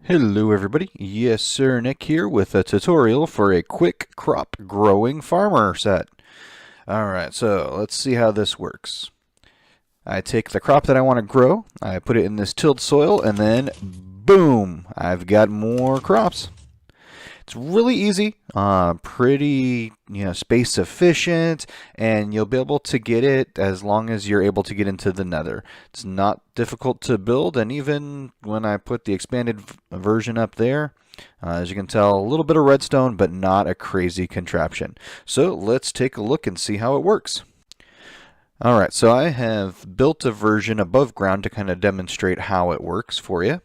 Hello everybody, yes sir, Nick here with a tutorial for a quick crop growing farmer set. Alright, so let's see how this works. I take the crop that I want to grow, I put it in this tilled soil, and then boom, I've got more crops. It's really easy, pretty space efficient, and you'll be able to get it as long as you're able to get into the nether. It's not difficult to build, and even when I put the expanded version up there, as you can tell, a little bit of redstone, but not a crazy contraption. So let's take a look and see how it works. Alright, so I have built a version above ground to kind of demonstrate how it works for you.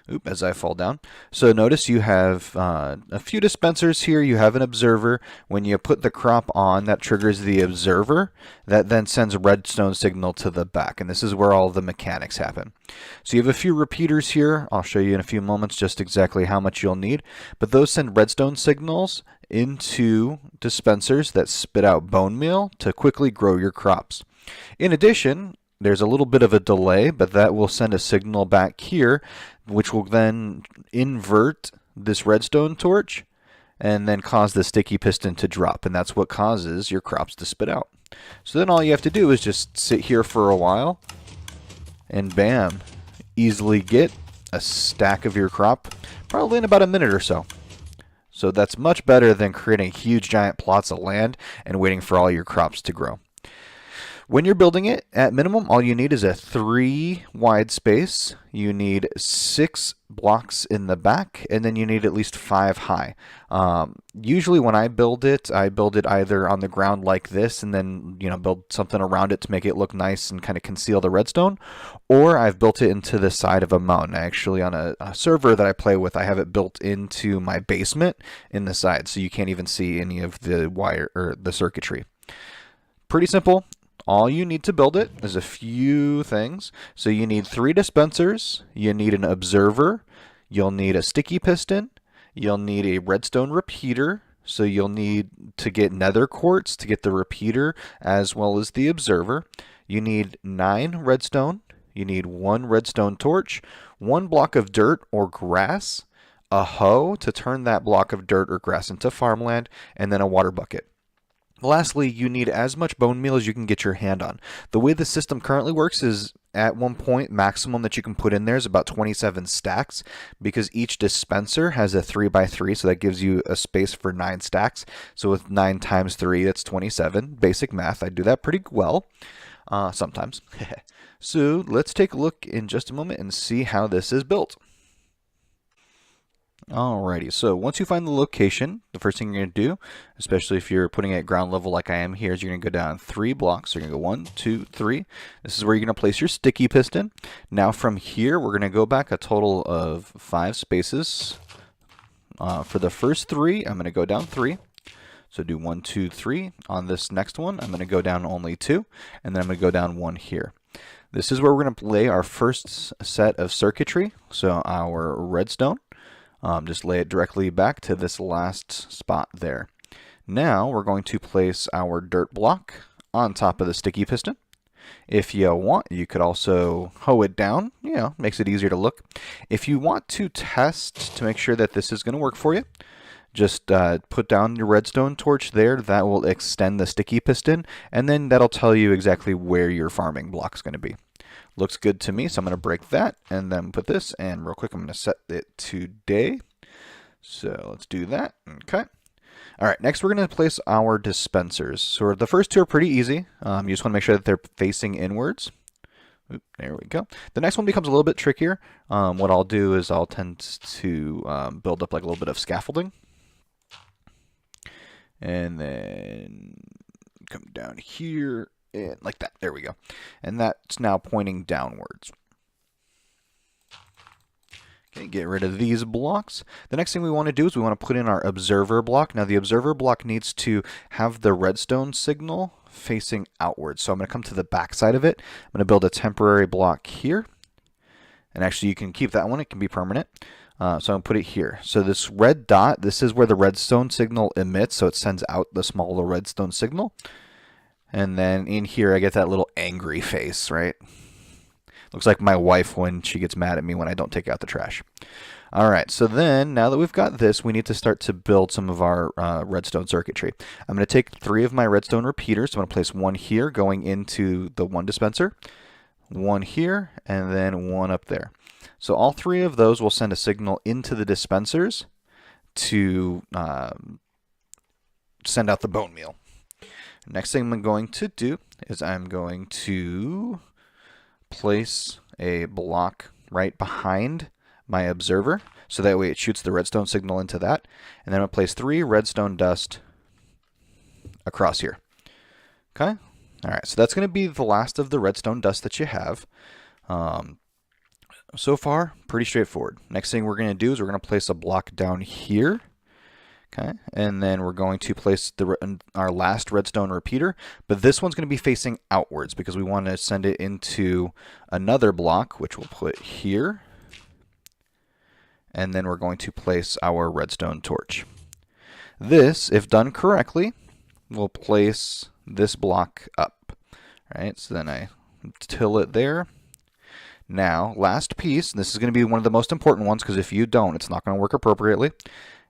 Oop, as I fall down. So notice you have a few dispensers here. You have an observer. When you put the crop on, that triggers the observer. That then sends a redstone signal to the back. And this is where all the mechanics happen. So you have a few repeaters here. I'll show you in a few moments just exactly how much you'll need. But those send redstone signals into dispensers that spit out bone meal to quickly grow your crops. In addition, there's a little bit of a delay, but that will send a signal back here, which will then invert this redstone torch and then cause the sticky piston to drop, and that's what causes your crops to spit out. So then all you have to do is just sit here for a while, and bam, easily get a stack of your crop, probably in about a minute or so. So that's much better than creating huge giant plots of land and waiting for all your crops to grow. When you're building it, at minimum, all you need is a 3 wide space. You need 6 blocks in the back, and then you need at least 5 high. Usually when I build it either on the ground like this, and then build something around it to make it look nice and kind of conceal the redstone, or I've built it into the side of a mountain. Actually, on a server that I play with, I have it built into my basement in the side, so you can't even see any of the wire or the circuitry. Pretty simple. All you need to build it is a few things. So you need 3 dispensers, you need an observer, you'll need a sticky piston, you'll need a redstone repeater, so you'll need to get nether quartz to get the repeater as well as the observer. You need 9 redstone, you need 1 redstone torch, 1 block of dirt or grass, a hoe to turn that block of dirt or grass into farmland, and then a water bucket. Lastly, you need as much bone meal as you can get your hand on. The way the system currently works is at one point, maximum that you can put in there is about 27 stacks because each dispenser has a 3x3, so that gives you a space for 9 stacks. So with 9 times 3, that's 27. Basic math, I do that pretty well sometimes. So let's take a look in just a moment and see how this is built. Alrighty, so once you find the location, the first thing you're going to do, especially if you're putting it at ground level like I am here, is you're going to go down 3 blocks. So you're going to go 1, 2, 3. This is where you're going to place your sticky piston. Now from here, we're going to go back a total of 5 spaces. For the first 3, I'm going to go down 3. So do 1, 2, 3. On this next one, I'm going to go down only 2, and then I'm going to go down 1 here. This is where we're going to lay our first set of circuitry, so our redstone. Just lay it directly back to this last spot there. Now we're going to place our dirt block on top of the sticky piston. If you want, you could also hoe it down. Makes it easier to look. If you want to test to make sure that this is going to work for you, just put down your redstone torch there. That will extend the sticky piston, and then that'll tell you exactly where your farming block is going to be. Looks good to me, so I'm going to break that and then put this, and real quick I'm going to set it to day. So let's do that. Okay. Alright, next we're going to place our dispensers. So the first 2 are pretty easy. You just want to make sure that they're facing inwards. Oop, there we go. The next one becomes a little bit trickier. What I'll do is I'll tend to build up like a little bit of scaffolding. And then come down here. And like that. There we go. And that's now pointing downwards. Okay, get rid of these blocks. The next thing we want to do is we want to put in our observer block. Now the observer block needs to have the redstone signal facing outwards. So I'm going to come to the back side of it. I'm going to build a temporary block here. And actually you can keep that one. It can be permanent. So I'm going to put it here. So this red dot, this is where the redstone signal emits. So it sends out the smaller redstone signal. And then in here, I get that little angry face, right? Looks like my wife when she gets mad at me when I don't take out the trash. All right, so then now that we've got this, we need to start to build some of our redstone circuitry. I'm going to take 3 of my redstone repeaters. So I'm going to place one here going into the one dispenser, one here, and then one up there. So all 3 of those will send a signal into the dispensers to send out the bone meal. Next thing I'm going to do is I'm going to place a block right behind my observer, so that way it shoots the redstone signal into that. And then I'll place 3 redstone dust across here. Okay? Alright, so that's going to be the last of the redstone dust that you have. So far, pretty straightforward. Next thing we're going to do is we're going to place a block down here. Okay, and then we're going to place our last redstone repeater, but this one's going to be facing outwards because we want to send it into another block, which we'll put here. And then we're going to place our redstone torch. This, if done correctly, will place this block up. All right, so then I till it there. Now, last piece, and this is going to be one of the most important ones because if you don't, it's not going to work appropriately,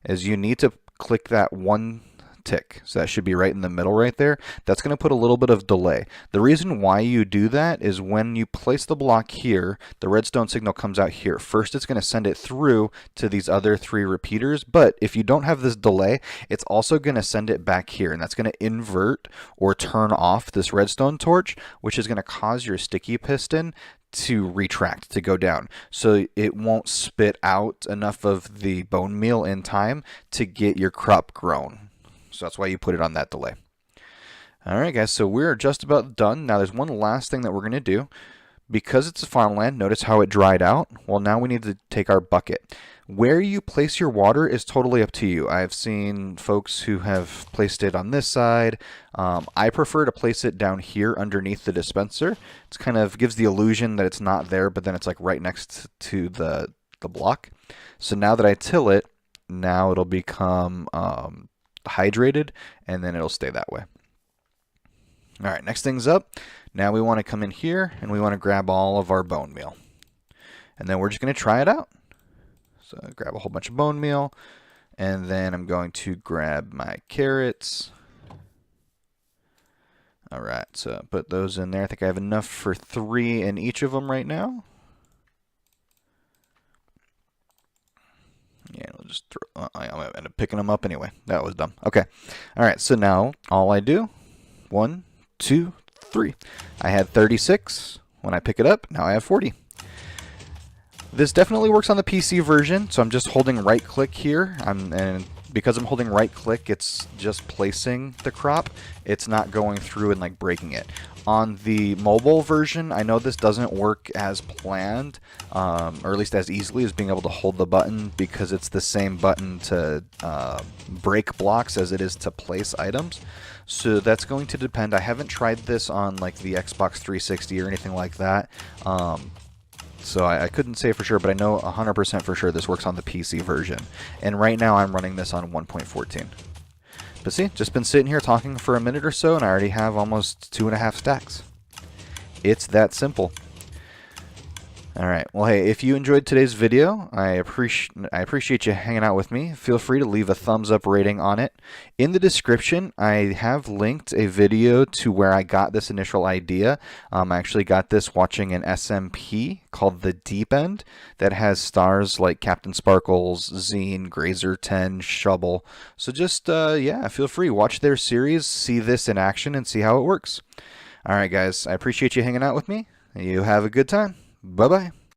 is you need to click that one tick. So that should be right in the middle right there. That's going to put a little bit of delay. The reason why you do that is when you place the block here, the redstone signal comes out here. First, it's going to send it through to these other 3 repeaters, but if you don't have this delay, it's also going to send it back here, and that's going to invert or turn off this redstone torch, which is going to cause your sticky piston to retract, to go down. So it won't spit out enough of the bone meal in time to get your crop grown. So that's why you put it on that delay. Alright guys, so we're just about done. Now there's one last thing that we're going to do. Because it's a farmland, notice how it dried out? Well, now we need to take our bucket. Where you place your water is totally up to you. I've seen folks who have placed it on this side. I prefer to place it down here underneath the dispenser. It's kind of gives the illusion that it's not there, but then it's like right next to the block. So now that I till it, now it'll become hydrated, and then it'll stay that way. All right, next thing's up. Now we want to come in here and we want to grab all of our bone meal. And then we're just going to try it out. So grab a whole bunch of bone meal, and then I'm going to grab my carrots. All right, so put those in there. I think I have enough for 3 in each of them right now. Yeah, we'll just throw, I'm going to end up picking them up anyway. That was dumb. Okay. All right, so now all I do, 1, 2, 3. I had 36 when I pick it up. Now I have 40. This definitely works on the PC version, so I'm just holding right click here. And because I'm holding right click, it's just placing the crop. It's not going through and like breaking it. On the mobile version, I know this doesn't work as planned, or at least as easily as being able to hold the button, because it's the same button to break blocks as it is to place items. So that's going to depend. I haven't tried this on like the Xbox 360 or anything like that. So I couldn't say for sure, but I know 100% for sure this works on the PC version. And right now I'm running this on 1.14. But see, just been sitting here talking for a minute or so, and I already have almost 2.5 stacks. It's that simple. Alright, well hey, if you enjoyed today's video, I appreciate you hanging out with me. Feel free to leave a thumbs up rating on it. In the description, I have linked a video to where I got this initial idea. I actually got this watching an SMP called The Deep End that has stars like Captain Sparkles, Zine, Grazer 10, Shovel. So just, yeah, feel free. Watch their series, see this in action, and see how it works. Alright guys, I appreciate you hanging out with me. You have a good time. Bye-bye.